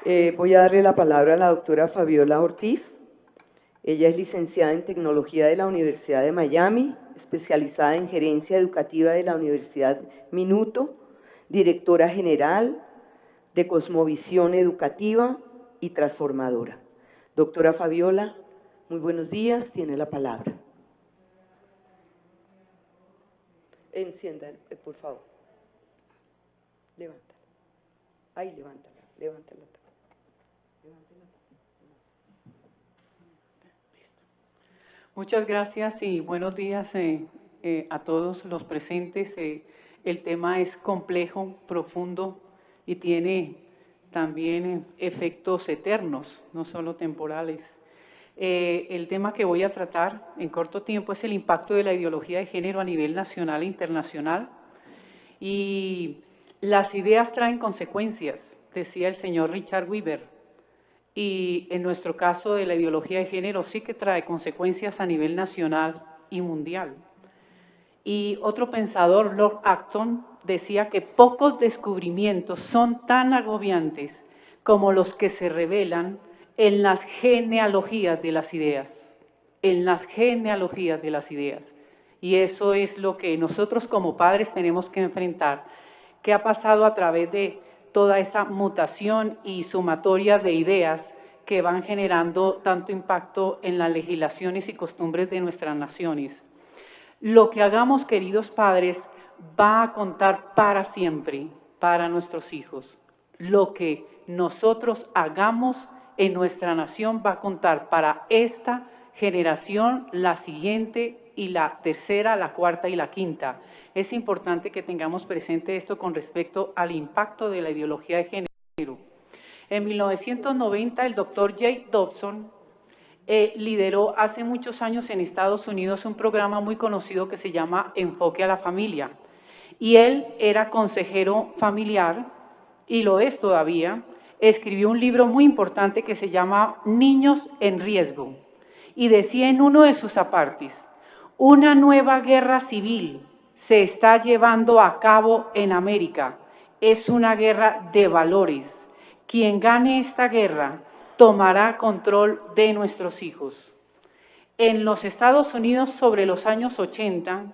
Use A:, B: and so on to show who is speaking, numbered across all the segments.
A: Voy a darle la palabra a la doctora Fabiola Ortiz. Ella es licenciada en Tecnología de la Universidad de Miami, especializada en Gerencia Educativa de la Universidad Minuto, directora general de Cosmovisión Educativa y Transformadora. Doctora Fabiola, muy buenos días, tiene la palabra. Encienda, por favor. Levántala. Ahí, levántala, levántala.
B: Muchas gracias y buenos días a todos los presentes. El tema es complejo, profundo y tiene también efectos eternos, no solo temporales. El tema que voy a tratar en corto tiempo es el impacto de la ideología de género a nivel nacional e internacional. Y las ideas traen consecuencias, decía el señor Richard Weber. Y en nuestro caso de la ideología de género sí que trae consecuencias a nivel nacional y mundial. Y otro pensador, Lord Acton, decía que pocos descubrimientos son tan agobiantes como los que se revelan en las genealogías de las ideas, en las genealogías de las ideas. Y eso es lo que nosotros como padres tenemos que enfrentar, que ha pasado a través de toda esa mutación y sumatoria de ideas que van generando tanto impacto en las legislaciones y costumbres de nuestras naciones. Lo que hagamos, queridos padres, va a contar para siempre, para nuestros hijos. Lo que nosotros hagamos en nuestra nación va a contar para esta generación, la siguiente y la tercera, la cuarta y la quinta. Es importante que tengamos presente esto con respecto al impacto de la ideología de género. En 1990, el doctor Jake Dobson lideró hace muchos años en Estados Unidos un programa muy conocido que se llama Enfoque a la Familia. Y él era consejero familiar, y lo es todavía. Escribió un libro muy importante que se llama Niños en Riesgo. Y decía en uno de sus apartes, una nueva guerra civil se está llevando a cabo en América. Es una guerra de valores. Quien gane esta guerra tomará control de nuestros hijos. En los Estados Unidos, sobre los años 80,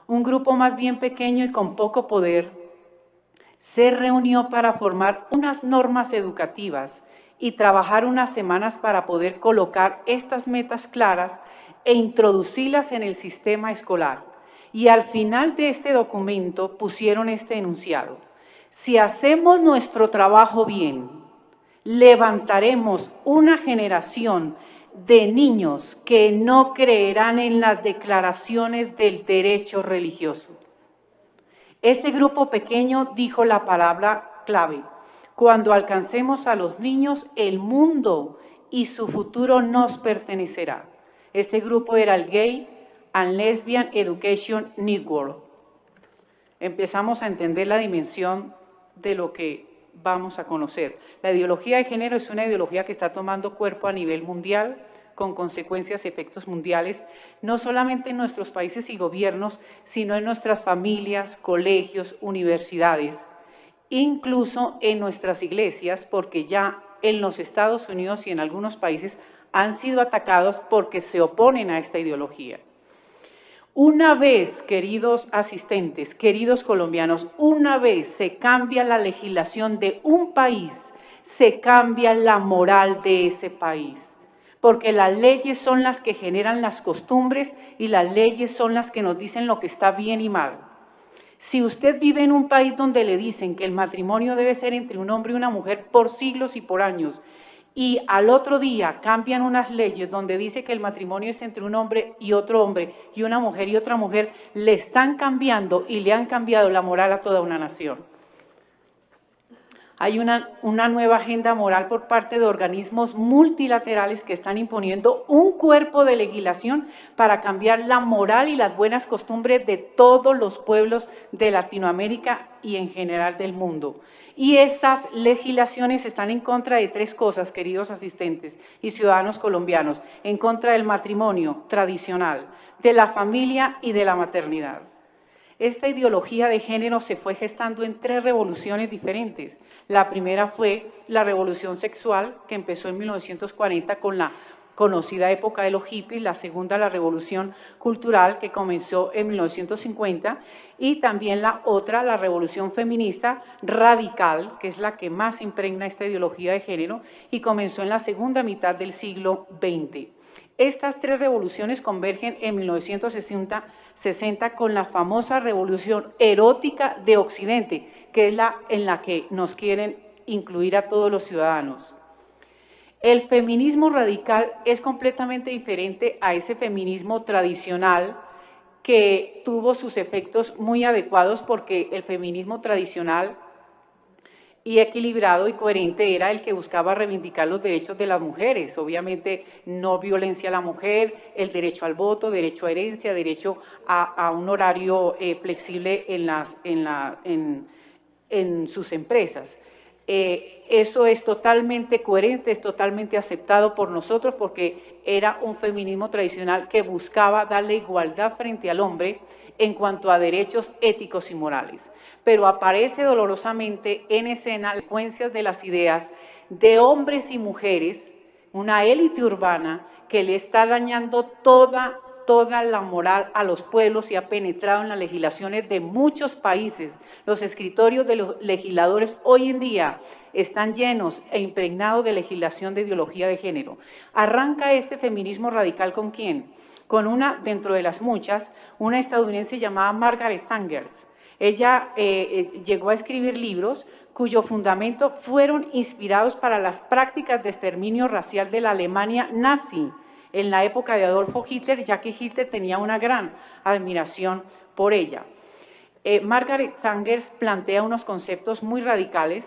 B: un grupo más bien pequeño y con poco poder se reunió para formar unas normas educativas y trabajar unas semanas para poder colocar estas metas claras e introducirlas en el sistema escolar. Y al final de este documento pusieron este enunciado: si hacemos nuestro trabajo bien, levantaremos una generación de niños que no creerán en las declaraciones del derecho religioso. Ese grupo pequeño dijo la palabra clave: cuando alcancemos a los niños, el mundo y su futuro nos pertenecerá. Ese grupo era el Gay and Lesbian Education Network. Empezamos a entender la dimensión de lo que vamos a conocer. La ideología de género es una ideología que está tomando cuerpo a nivel mundial, con consecuencias y efectos mundiales, no solamente en nuestros países y gobiernos, sino en nuestras familias, colegios, universidades, incluso en nuestras iglesias, porque ya en los Estados Unidos y en algunos países han sido atacados porque se oponen a esta ideología. Una vez, queridos asistentes, queridos colombianos, una vez se cambia la legislación de un país, se cambia la moral de ese país, porque las leyes son las que generan las costumbres y las leyes son las que nos dicen lo que está bien y mal. Si usted vive en un país donde le dicen que el matrimonio debe ser entre un hombre y una mujer por siglos y por años, y al otro día cambian unas leyes donde dice que el matrimonio es entre un hombre y otro hombre, y una mujer y otra mujer, le están cambiando y le han cambiado la moral a toda una nación. Hay una nueva agenda moral por parte de organismos multilaterales que están imponiendo un cuerpo de legislación para cambiar la moral y las buenas costumbres de todos los pueblos de Latinoamérica y en general del mundo. Y estas legislaciones están en contra de tres cosas, queridos asistentes y ciudadanos colombianos: en contra del matrimonio tradicional, de la familia y de la maternidad. Esta ideología de género se fue gestando en 3 revoluciones diferentes. La primera fue la revolución sexual, que empezó en 1940 con la conocida época de los hippies, la segunda la revolución cultural, que comenzó en 1950, y también la otra, la revolución feminista radical, que es la que más impregna esta ideología de género, y comenzó en la segunda mitad del siglo XX. Estas 3 revoluciones convergen en 1960 con la famosa revolución erótica de Occidente, que es la en la que nos quieren incluir a todos los ciudadanos. El feminismo radical es completamente diferente a ese feminismo tradicional que tuvo sus efectos muy adecuados, porque el feminismo tradicional y equilibrado y coherente era el que buscaba reivindicar los derechos de las mujeres, obviamente no violencia a la mujer, el derecho al voto, derecho a herencia, derecho a un horario flexible en sus empresas. Eso es totalmente coherente, es totalmente aceptado por nosotros, porque era un feminismo tradicional que buscaba darle igualdad frente al hombre en cuanto a derechos éticos y morales. Pero aparece dolorosamente en escena las consecuencias de las ideas de hombres y mujeres, una élite urbana que le está dañando toda la moral a los pueblos y ha penetrado en las legislaciones de muchos países. Los escritorios de los legisladores hoy en día están llenos e impregnados de legislación de ideología de género. Arranca este feminismo radical ¿con quién? Con una, dentro de las muchas, una estadounidense llamada Margaret Sanger. Ella llegó a escribir libros cuyo fundamento fueron inspirados para las prácticas de exterminio racial de la Alemania nazi en la época de Adolfo Hitler, ya que Hitler tenía una gran admiración por ella. Margaret Sanger plantea unos conceptos muy radicales.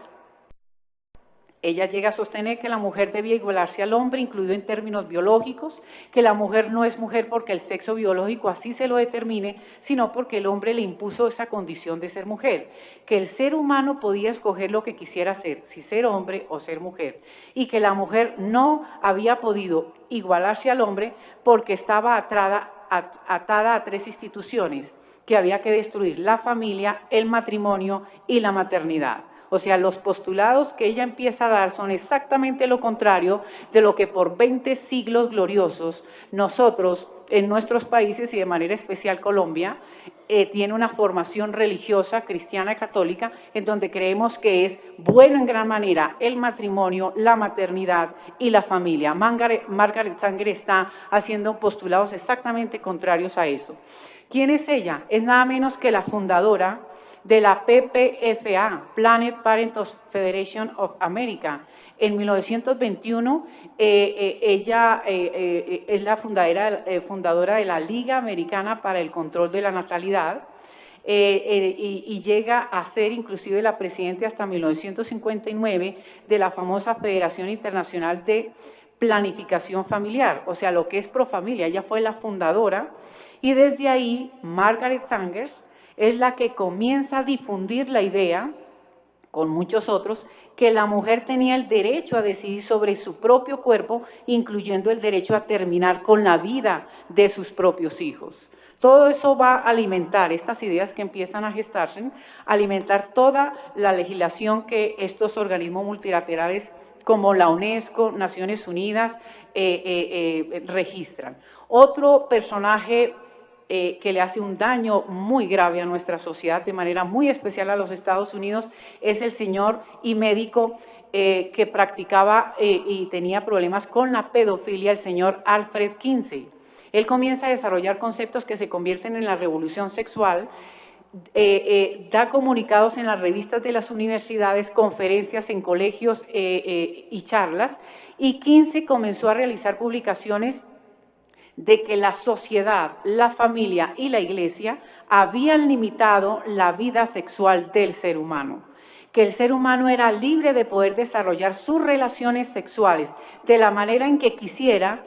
B: Ella llega a sostener que la mujer debía igualarse al hombre, incluido en términos biológicos, que la mujer no es mujer porque el sexo biológico así se lo determine, sino porque el hombre le impuso esa condición de ser mujer, que el ser humano podía escoger lo que quisiera ser, si ser hombre o ser mujer, y que la mujer no había podido igualarse al hombre porque estaba atada a 3 instituciones, que había que destruir: la familia, el matrimonio y la maternidad. O sea, los postulados que ella empieza a dar son exactamente lo contrario de lo que por 20 siglos gloriosos nosotros, en nuestros países y de manera especial Colombia, tiene una formación religiosa cristiana y católica en donde creemos que es bueno en gran manera el matrimonio, la maternidad y la familia. Margaret Sanger está haciendo postulados exactamente contrarios a eso. ¿Quién es ella? Es nada menos que la fundadora de la PPFA, Planned Parenthood Federation of America. En 1921, ella es la fundadora de la Liga Americana para el Control de la Natalidad, y llega a ser inclusive la presidenta hasta 1959 de la famosa Federación Internacional de Planificación Familiar, o sea, lo que es Profamilia. Ella fue la fundadora, y desde ahí Margaret Sanger es la que comienza a difundir la idea, con muchos otros, que la mujer tenía el derecho a decidir sobre su propio cuerpo, incluyendo el derecho a terminar con la vida de sus propios hijos. Todo eso va a alimentar, estas ideas que empiezan a gestarse, alimentar toda la legislación que estos organismos multilaterales como la UNESCO, Naciones Unidas, registran. Otro personaje que le hace un daño muy grave a nuestra sociedad, de manera muy especial a los Estados Unidos, es el señor y médico que practicaba y tenía problemas con la pedofilia, el señor Alfred Kinsey. Él comienza a desarrollar conceptos que se convierten en la revolución sexual, da comunicados en las revistas de las universidades, conferencias en colegios y charlas, y Kinsey comenzó a realizar publicaciones de que la sociedad, la familia y la iglesia habían limitado la vida sexual del ser humano, que el ser humano era libre de poder desarrollar sus relaciones sexuales de la manera en que quisiera,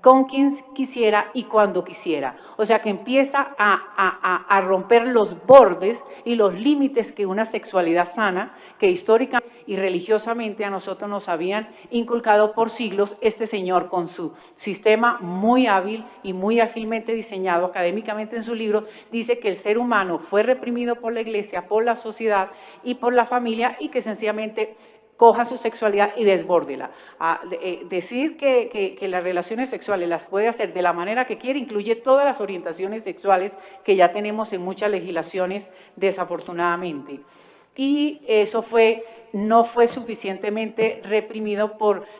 B: con quien quisiera y cuando quisiera. O sea que empieza a romper los bordes y los límites que una sexualidad sana, que históricamente y religiosamente a nosotros nos habían inculcado por siglos. Este señor, con su sistema muy hábil y muy ágilmente diseñado académicamente en su libro, dice que el ser humano fue reprimido por la Iglesia, por la sociedad y por la familia, y que sencillamente coja su sexualidad y desbórdela. Decir que las relaciones sexuales las puede hacer de la manera que quiere incluye todas las orientaciones sexuales que ya tenemos en muchas legislaciones, desafortunadamente. Y eso no fue suficientemente reprimido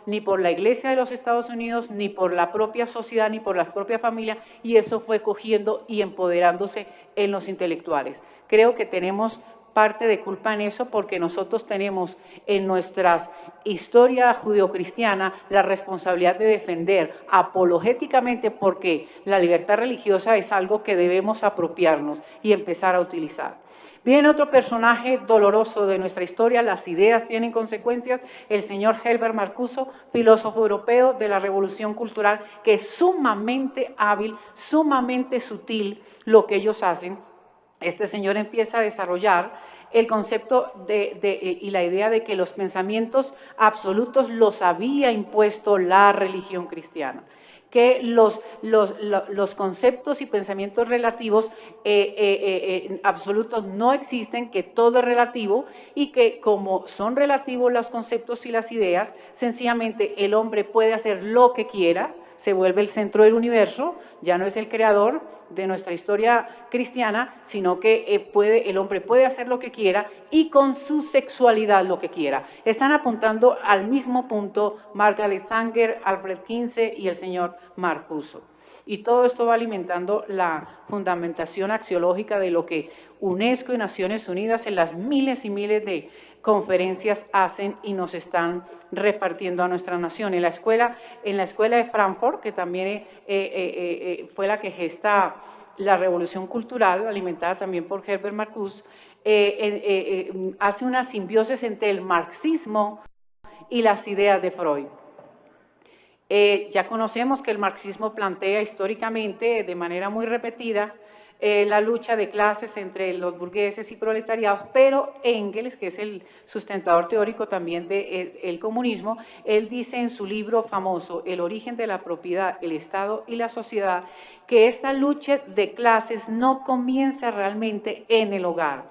B: ni por la Iglesia de los Estados Unidos, ni por la propia sociedad, ni por las propias familias, y eso fue cogiendo y empoderándose en los intelectuales. Creo que tenemos parte de culpa en eso, porque nosotros tenemos en nuestra historia judeocristiana la responsabilidad de defender apologéticamente, porque la libertad religiosa es algo que debemos apropiarnos y empezar a utilizar. Viene otro personaje doloroso de nuestra historia, las ideas tienen consecuencias, el señor Herbert Marcuse, filósofo europeo de la Revolución Cultural, que es sumamente hábil, sumamente sutil lo que ellos hacen. Este señor empieza a desarrollar el concepto y la idea de que los pensamientos absolutos los había impuesto la religión cristiana, que los conceptos y pensamientos relativos absolutos no existen, que todo es relativo, y que como son relativos los conceptos y las ideas, sencillamente el hombre puede hacer lo que quiera, se vuelve el centro del universo, ya no es el creador de nuestra historia cristiana, sino que el hombre puede hacer lo que quiera y con su sexualidad lo que quiera. Están apuntando al mismo punto Margaret Sanger, Alfred Kinsey y el señor Marcuse. Y todo esto va alimentando la fundamentación axiológica de lo que UNESCO y Naciones Unidas en las miles y miles de conferencias hacen y nos están repartiendo a nuestra nación. En la escuela de Frankfurt, que también fue la que gesta la revolución cultural, alimentada también por Herbert Marcuse, hace una simbiosis entre el marxismo y las ideas de Freud. Ya conocemos que el marxismo plantea históricamente, de manera muy repetida, la lucha de clases entre los burgueses y proletariados, pero Engels, que es el sustentador teórico también del comunismo, él dice en su libro famoso, El origen de la propiedad, el Estado y la sociedad, que esta lucha de clases no comienza realmente en el hogar,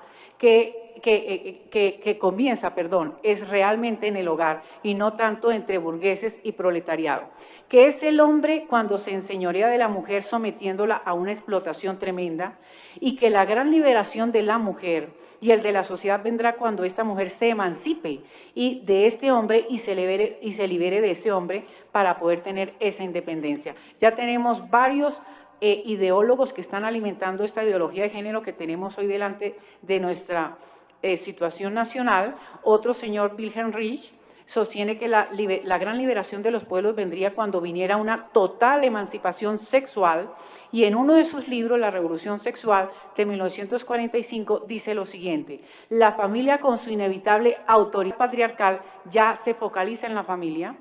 B: es realmente en el hogar y no tanto entre burgueses y proletariado, que es el hombre cuando se enseñorea de la mujer sometiéndola a una explotación tremenda, y que la gran liberación de la mujer y el de la sociedad vendrá cuando esta mujer se emancipe y de este hombre y se libere de ese hombre para poder tener esa independencia. Ya tenemos varios ideólogos que están alimentando esta ideología de género que tenemos hoy delante de nuestra situación nacional. Otro señor, Wilhelm Reich, sostiene que la gran liberación de los pueblos vendría cuando viniera una total emancipación sexual, y en uno de sus libros, La Revolución Sexual, de 1945, dice lo siguiente: la familia con su inevitable autoridad patriarcal ya se focaliza en la familia,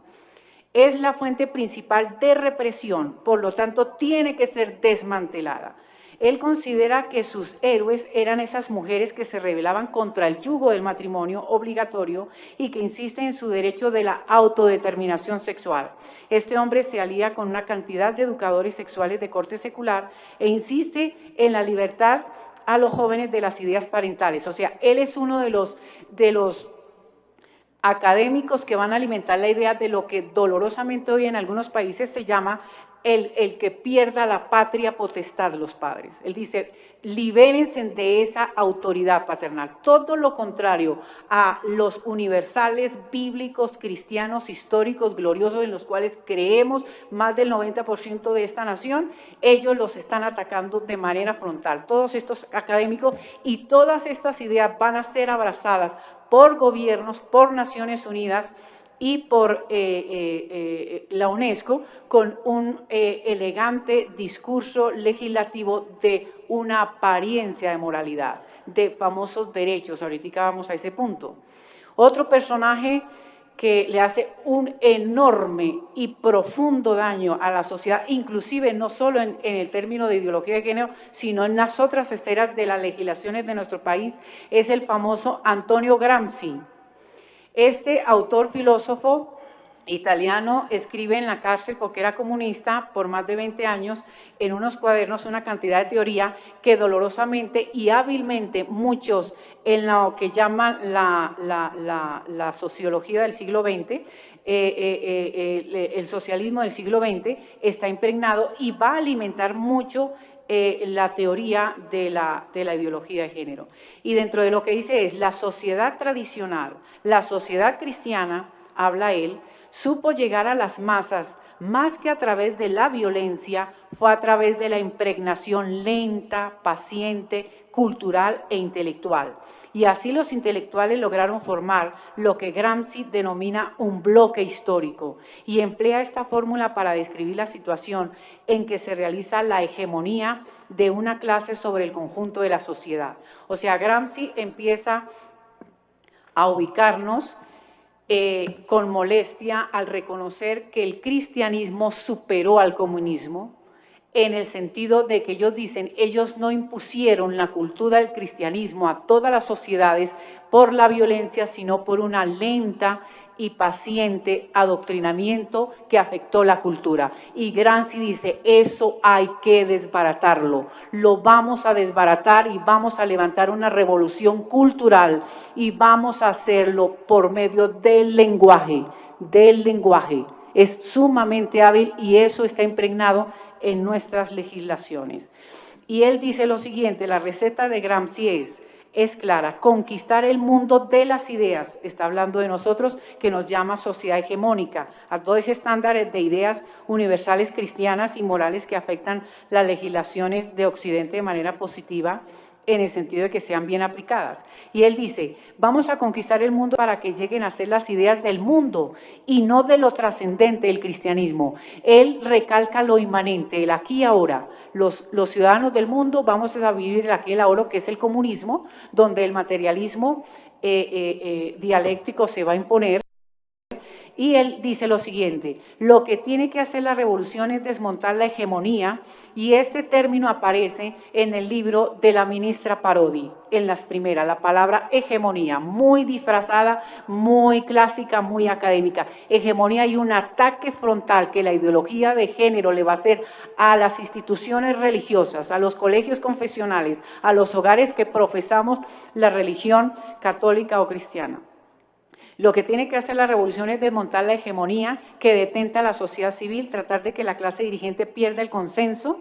B: es la fuente principal de represión, por lo tanto tiene que ser desmantelada. Él considera que sus héroes eran esas mujeres que se rebelaban contra el yugo del matrimonio obligatorio y que insisten en su derecho de la autodeterminación sexual. Este hombre se alía con una cantidad de educadores sexuales de corte secular e insiste en la libertad a los jóvenes de las ideas parentales. O sea, él es uno de los académicos que van a alimentar la idea de lo que dolorosamente hoy en algunos países se llama el que pierda la patria potestad los padres. Él dice, libérense de esa autoridad paternal. Todo lo contrario a los universales bíblicos, cristianos, históricos, gloriosos, en los cuales creemos más del 90% de esta nación, ellos los están atacando de manera frontal. Todos estos académicos y todas estas ideas van a ser abrazadas por gobiernos, por Naciones Unidas y por la UNESCO, con un elegante discurso legislativo de una apariencia de moralidad, de famosos derechos. Ahorita vamos a ese punto. Otro personaje que le hace un enorme y profundo daño a la sociedad, inclusive no solo en el término de ideología de género, sino en las otras esferas de las legislaciones de nuestro país, es el famoso Antonio Gramsci. Este autor filósofo italiano escribe en la cárcel porque era comunista por más de 20 años en unos cuadernos una cantidad de teoría que dolorosamente y hábilmente muchos en lo que llaman la sociología del siglo XX, el socialismo del siglo XX está impregnado y va a alimentar mucho la teoría de la ideología de género. Y dentro de lo que dice es, la sociedad tradicional, la sociedad cristiana, habla él, supo llegar a las masas más que a través de la violencia, fue a través de la impregnación lenta, paciente, cultural e intelectual. Y así los intelectuales lograron formar lo que Gramsci denomina un bloque histórico y emplea esta fórmula para describir la situación en que se realiza la hegemonía de una clase sobre el conjunto de la sociedad. O sea, Gramsci empieza a ubicarnos con molestia al reconocer que el cristianismo superó al comunismo, en el sentido de que ellos dicen, ellos no impusieron la cultura del cristianismo a todas las sociedades por la violencia, sino por una lenta y paciente adoctrinamiento que afectó la cultura. Y Gramsci dice, eso hay que desbaratarlo, lo vamos a desbaratar y vamos a levantar una revolución cultural y vamos a hacerlo por medio del lenguaje, Es sumamente hábil y eso está impregnado en nuestras legislaciones. Y él dice lo siguiente, la receta de Gramsci es clara, conquistar el mundo de las ideas, está hablando de nosotros, que nos llama sociedad hegemónica, a todos esos estándares de ideas universales cristianas y morales que afectan las legislaciones de Occidente de manera positiva, en el sentido de que sean bien aplicadas. Y él dice, vamos a conquistar el mundo para que lleguen a ser las ideas del mundo y no de lo trascendente del cristianismo. Él recalca lo inmanente, el aquí y ahora. Los ciudadanos del mundo vamos a vivir el aquí y el ahora, que es el comunismo, donde el materialismo dialéctico se va a imponer. Y él dice lo siguiente, lo que tiene que hacer la revolución es desmontar la hegemonía, y este término aparece en el libro de la ministra Parodi, en las primeras, la palabra hegemonía, muy disfrazada, muy clásica, muy académica. Hegemonía y un ataque frontal que la ideología de género le va a hacer a las instituciones religiosas, a los colegios confesionales, a los hogares que profesamos la religión católica o cristiana. Lo que tiene que hacer la revolución es desmontar la hegemonía que detenta a la sociedad civil, tratar de que la clase dirigente pierda el consenso,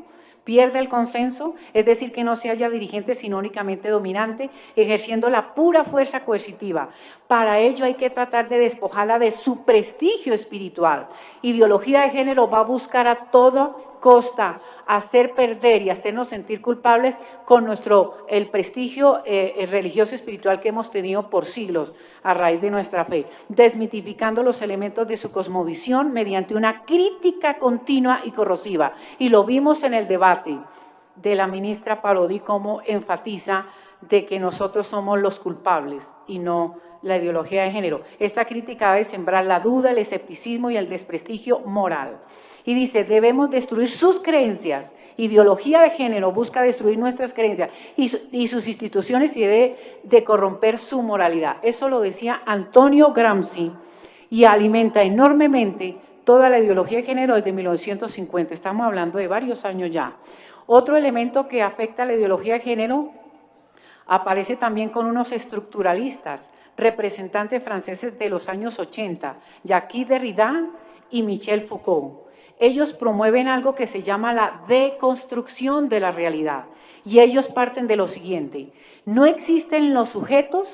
B: es decir, que no se haya dirigente sino únicamente dominante, ejerciendo la pura fuerza coercitiva. Para ello hay que tratar de despojarla de su prestigio espiritual. Ideología de género va a buscar a toda costa hacer perder y hacernos sentir culpables con el prestigio religioso espiritual que hemos tenido por siglos a raíz de nuestra fe, desmitificando los elementos de su cosmovisión mediante una crítica continua y corrosiva. Y lo vimos en el debate de la ministra Parodi, como enfatiza de que nosotros somos los culpables y no la ideología de género. Esta crítica debe sembrar la duda, el escepticismo y el desprestigio moral. Y dice, debemos destruir sus creencias. Ideología de género busca destruir nuestras creencias y sus instituciones, y debe de corromper su moralidad. Eso lo decía Antonio Gramsci y alimenta enormemente toda la ideología de género desde 1950. Estamos hablando de varios años ya. Otro elemento que afecta a la ideología de género aparece también con unos estructuralistas, representantes franceses de los años 80, Jacques Derrida y Michel Foucault. Ellos promueven algo que se llama la deconstrucción de la realidad, y ellos parten de lo siguiente: no existen los sujetos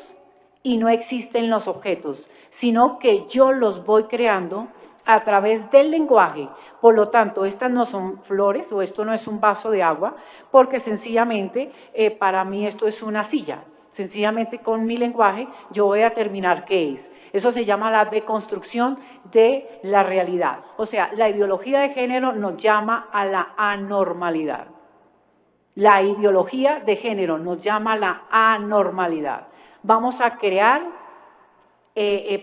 B: y no existen los objetos, sino que yo los voy creando a través del lenguaje. Por lo tanto, estas no son flores o esto no es un vaso de agua, porque sencillamente para mí esto es una silla. Sencillamente con mi lenguaje yo voy a determinar qué es. Eso se llama la deconstrucción de la realidad. O sea, la ideología de género nos llama a la anormalidad. La ideología de género nos llama a la anormalidad. Vamos a crear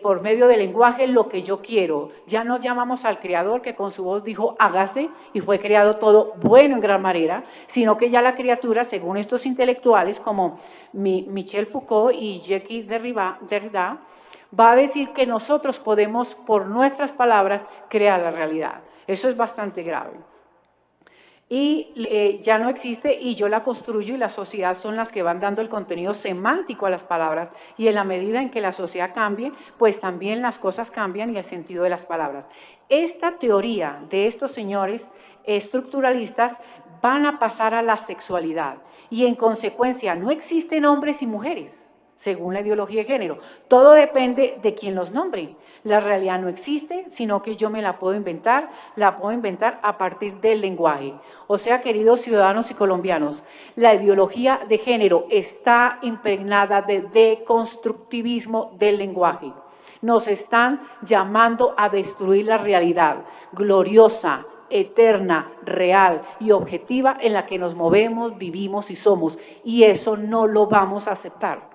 B: por medio del lenguaje lo que yo quiero. Ya no llamamos al Creador que con su voz dijo hágase y fue creado todo bueno en gran manera, sino que ya la criatura, según estos intelectuales como Michel Foucault y Jacques Derrida, va a decir que nosotros podemos por nuestras palabras crear la realidad. Eso es bastante grave. Y ya no existe y yo la construyo y la sociedad son las que van dando el contenido semántico a las palabras y en la medida en que la sociedad cambie, pues también las cosas cambian y el sentido de las palabras. Esta teoría de estos señores estructuralistas van a pasar a la sexualidad y en consecuencia no existen hombres y mujeres, según la ideología de género. Todo depende de quién los nombre. La realidad no existe, sino que yo me la puedo inventar a partir del lenguaje. O sea, queridos ciudadanos y colombianos, la ideología de género está impregnada de deconstructivismo del lenguaje. Nos están llamando a destruir la realidad gloriosa, eterna, real y objetiva en la que nos movemos, vivimos y somos. Y eso no lo vamos a aceptar.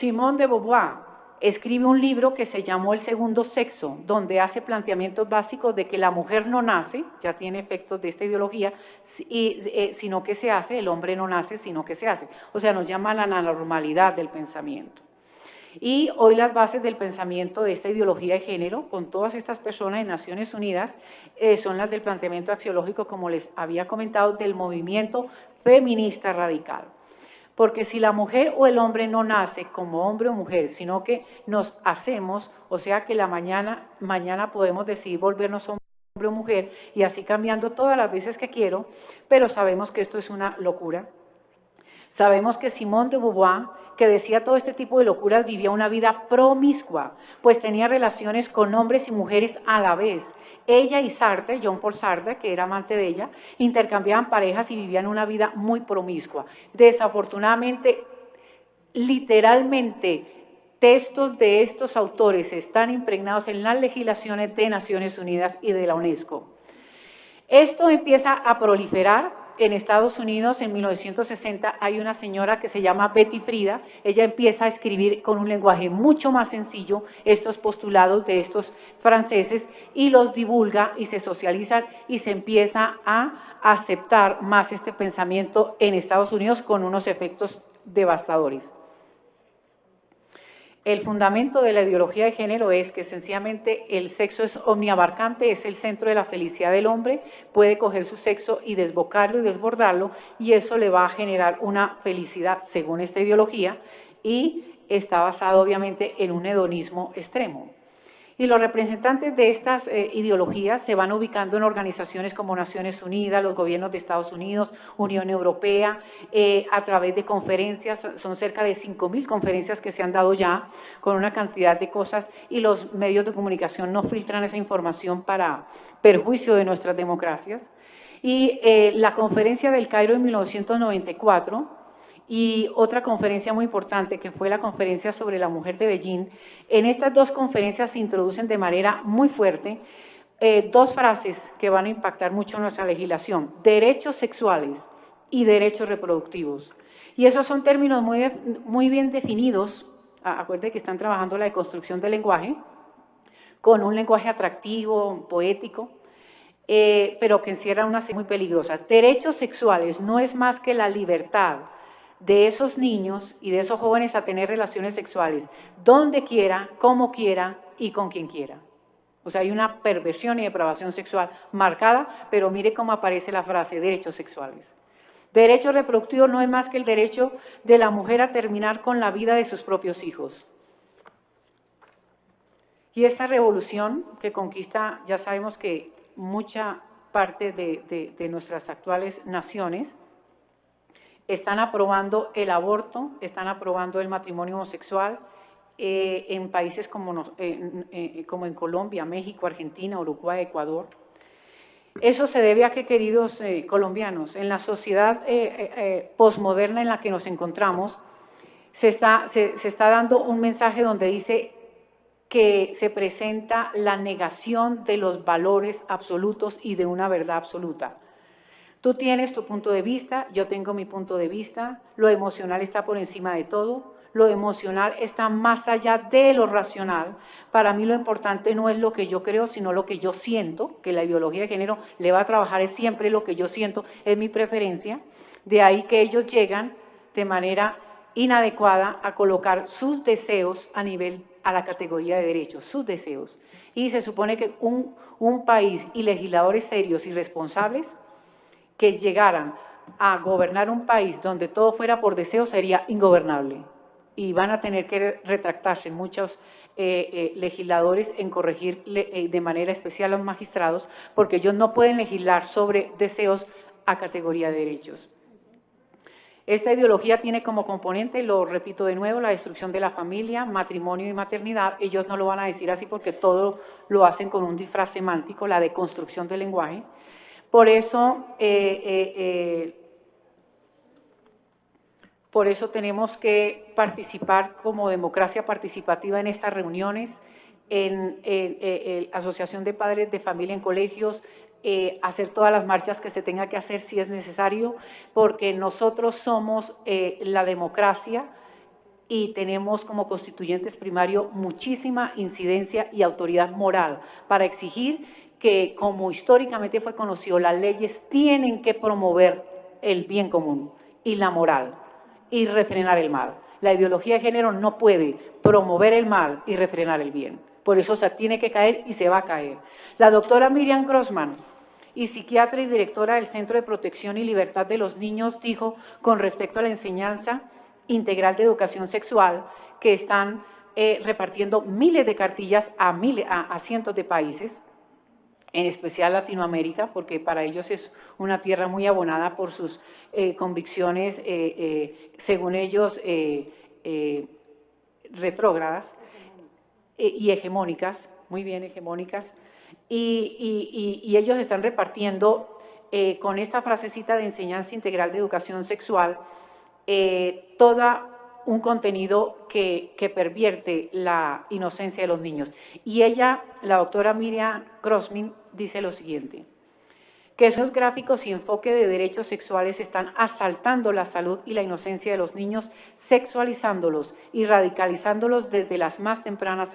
B: Simone de Beauvoir escribe un libro que se llamó El segundo sexo, donde hace planteamientos básicos de que la mujer no nace, ya tiene efectos de esta ideología, sino que se hace, el hombre no nace, sino que se hace. O sea, nos llama a la normalidad del pensamiento. Y hoy las bases del pensamiento de esta ideología de género, con todas estas personas en Naciones Unidas, son las del planteamiento axiológico, como les había comentado, del movimiento feminista radical. Porque si la mujer o el hombre no nace como hombre o mujer, sino que nos hacemos, o sea que mañana podemos decidir volvernos hombre o mujer y así cambiando todas las veces que quiero, pero sabemos que esto es una locura. Sabemos que Simone de Beauvoir, que decía todo este tipo de locuras, vivía una vida promiscua, pues tenía relaciones con hombres y mujeres a la vez. Ella y Sartre, Jean-Paul Sartre, que era amante de ella, intercambiaban parejas y vivían una vida muy promiscua. Desafortunadamente, literalmente, textos de estos autores están impregnados en las legislaciones de Naciones Unidas y de la UNESCO. Esto empieza a proliferar. En Estados Unidos, en 1960, hay una señora que se llama Betty Friedan. Ella empieza a escribir con un lenguaje mucho más sencillo estos postulados de estos franceses y los divulga y se socializan y se empieza a aceptar más este pensamiento en Estados Unidos con unos efectos devastadores. El fundamento de la ideología de género es que sencillamente el sexo es omniabarcante, es el centro de la felicidad del hombre, puede coger su sexo y desbocarlo y desbordarlo y eso le va a generar una felicidad según esta ideología y está basado obviamente en un hedonismo extremo. Y los representantes de estas ideologías se van ubicando en organizaciones como Naciones Unidas, los gobiernos de Estados Unidos, Unión Europea, a través de conferencias, son cerca de 5.000 conferencias que se han dado ya, con una cantidad de cosas, y los medios de comunicación no filtran esa información para perjuicio de nuestras democracias. Y la conferencia del Cairo en 1994, y otra conferencia muy importante que fue la conferencia sobre la mujer de Beijing. En estas dos conferencias se introducen de manera muy fuerte dos frases que van a impactar mucho nuestra legislación: derechos sexuales y derechos reproductivos. Y esos son términos muy bien definidos. Acuérdense que están trabajando la deconstrucción del lenguaje, con un lenguaje atractivo, poético, pero que encierra una serie muy peligrosa. Derechos sexuales no es más que la libertad de esos niños y de esos jóvenes a tener relaciones sexuales donde quiera, como quiera y con quien quiera. O sea, hay una perversión y depravación sexual marcada, pero mire cómo aparece la frase derechos sexuales. Derecho reproductivo no es más que el derecho de la mujer a terminar con la vida de sus propios hijos. Y esta revolución que conquista, ya sabemos que mucha parte de nuestras actuales naciones están aprobando el aborto, están aprobando el matrimonio homosexual en países como en Colombia, México, Argentina, Uruguay, Ecuador. Eso se debe a que, queridos colombianos, en la sociedad posmoderna en la que nos encontramos, se está dando un mensaje donde dice que se presenta la negación de los valores absolutos y de una verdad absoluta. Tú tienes tu punto de vista, yo tengo mi punto de vista, lo emocional está por encima de todo, Lo emocional está más allá de lo racional. Para mí lo importante no es lo que yo creo, sino lo que yo siento, que la ideología de género le va a trabajar es siempre lo que yo siento, es mi preferencia. De ahí que ellos llegan de manera inadecuada a colocar sus deseos a la categoría de derechos, sus deseos. Y se supone que un país y legisladores serios y responsables que llegaran a gobernar un país donde todo fuera por deseo sería ingobernable. Y van a tener que retractarse muchos legisladores en corregir de manera especial a los magistrados, porque ellos no pueden legislar sobre deseos a categoría de derechos. Esta ideología tiene como componente, lo repito de nuevo, la destrucción de la familia, matrimonio y maternidad. Ellos no lo van a decir así porque todo lo hacen con un disfraz semántico, la deconstrucción del lenguaje. Por eso tenemos que participar como democracia participativa en estas reuniones, en asociación de padres de familia en colegios, hacer todas las marchas que se tenga que hacer si es necesario, porque nosotros somos la democracia y tenemos como constituyentes primarios muchísima incidencia y autoridad moral para exigir que, como históricamente fue conocido, las leyes tienen que promover el bien común y la moral y refrenar el mal. La ideología de género no puede promover el mal y refrenar el bien. Por eso se tiene que caer y se va a caer. La doctora Miriam Grossman, y psiquiatra y directora del Centro de Protección y Libertad de los Niños, dijo con respecto a la enseñanza integral de educación sexual que están repartiendo miles de cartillas a cientos de países, en especial Latinoamérica, porque para ellos es una tierra muy abonada por sus convicciones, según ellos, retrógradas y hegemónicas, muy bien hegemónicas, y ellos están repartiendo con esta frasecita de enseñanza integral de educación sexual toda un contenido que pervierte la inocencia de los niños. Y ella, la doctora Miriam Grossman, dice lo siguiente, que esos gráficos y enfoque de derechos sexuales están asaltando la salud y la inocencia de los niños, sexualizándolos y radicalizándolos desde las más tempranas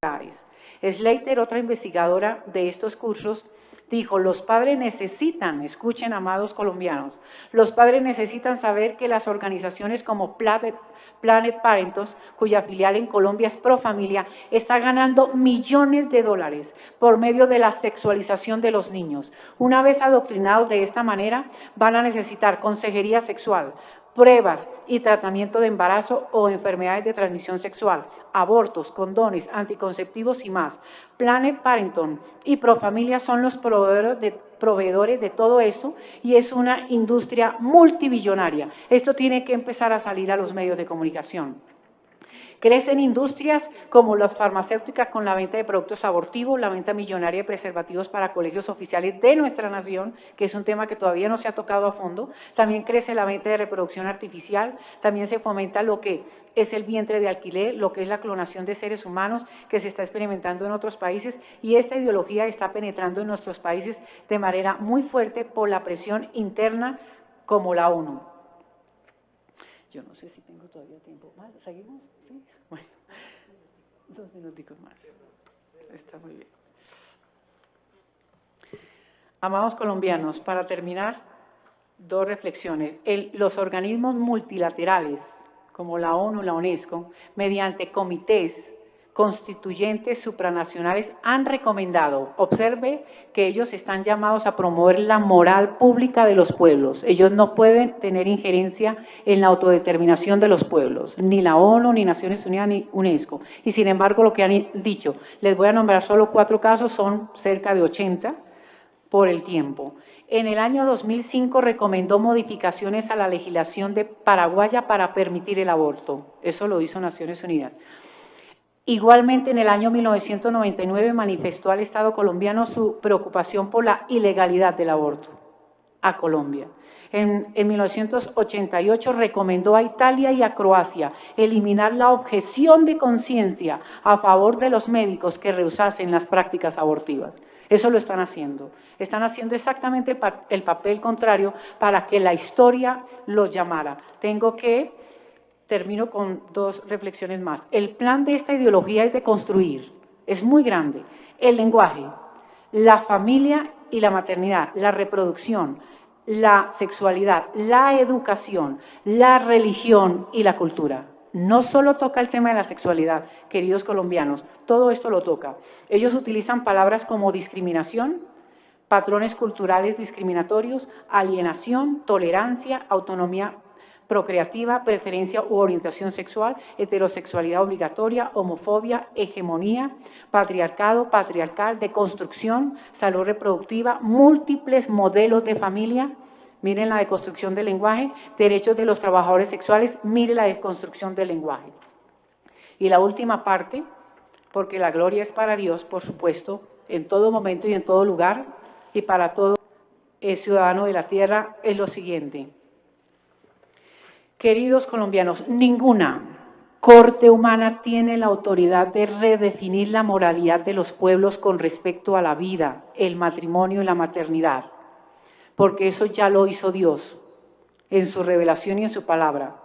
B: edades. Slater, otra investigadora de estos cursos, dijo, los padres necesitan, escuchen amados colombianos, los padres necesitan saber que las organizaciones como Planet Parentos, cuya filial en Colombia es Profamilia, está ganando millones de dólares por medio de la sexualización de los niños. Una vez adoctrinados de esta manera, van a necesitar consejería sexual, pruebas y tratamiento de embarazo o enfermedades de transmisión sexual, abortos, condones, anticonceptivos y más. Planet Parenton y Profamilia son los proveedores de todo eso y es una industria multibillonaria. Esto tiene que empezar a salir a los medios de comunicación. Crecen industrias como las farmacéuticas con la venta de productos abortivos, la venta millonaria de preservativos para colegios oficiales de nuestra nación, que es un tema que todavía no se ha tocado a fondo. También crece la venta de reproducción artificial, también se fomenta lo que es el vientre de alquiler, lo que es la clonación de seres humanos que se está experimentando en otros países, y esta ideología está penetrando en nuestros países de manera muy fuerte por la presión interna como la ONU. Yo no sé si tengo todavía tiempo más. ¿Seguimos? ¿Sí? Bueno, 2 minuticos más. Está muy bien. Amados colombianos, para terminar, 2 reflexiones. Los organismos multilaterales, como la ONU, la UNESCO, mediante comités constituyentes supranacionales han recomendado, observe que ellos están llamados a promover la moral pública de los pueblos. Ellos no pueden tener injerencia en la autodeterminación de los pueblos, ni la ONU, ni Naciones Unidas, ni UNESCO. Y sin embargo, lo que han dicho, les voy a nombrar solo 4 casos, son cerca de 80 por el tiempo. En el año 2005 recomendó modificaciones a la legislación de paraguaya para permitir el aborto. Eso lo hizo Naciones Unidas. Igualmente, en el año 1999 manifestó al Estado colombiano su preocupación por la ilegalidad del aborto a Colombia. En 1988 recomendó a Italia y a Croacia eliminar la objeción de conciencia a favor de los médicos que rehusasen las prácticas abortivas. Eso lo están haciendo. Están haciendo exactamente el papel contrario para que la historia los llamara. Tengo que termino con 2 reflexiones más. El plan de esta ideología es de construir, es muy grande. El lenguaje, la familia y la maternidad, la reproducción, la sexualidad, la educación, la religión y la cultura. No solo toca el tema de la sexualidad, queridos colombianos, todo esto lo toca. Ellos utilizan palabras como discriminación, patrones culturales discriminatorios, alienación, tolerancia, autonomía procreativa, preferencia u orientación sexual, heterosexualidad obligatoria, homofobia, hegemonía, patriarcado, patriarcal, deconstrucción, salud reproductiva, múltiples modelos de familia, miren la deconstrucción del lenguaje, derechos de los trabajadores sexuales, miren la deconstrucción del lenguaje. Y la última parte, porque la gloria es para Dios, por supuesto, en todo momento y en todo lugar, y para todo ciudadano de la tierra, es lo siguiente. Queridos colombianos, ninguna corte humana tiene la autoridad de redefinir la moralidad de los pueblos con respecto a la vida, el matrimonio y la maternidad, porque eso ya lo hizo Dios en su revelación y en su palabra.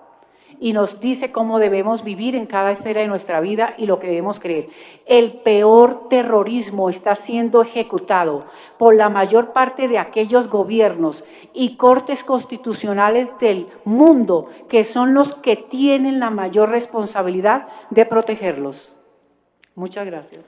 B: Y nos dice cómo debemos vivir en cada esfera de nuestra vida y lo que debemos creer. El peor terrorismo está siendo ejecutado por la mayor parte de aquellos gobiernos y cortes constitucionales del mundo, que son los que tienen la mayor responsabilidad de protegerlos. Muchas gracias.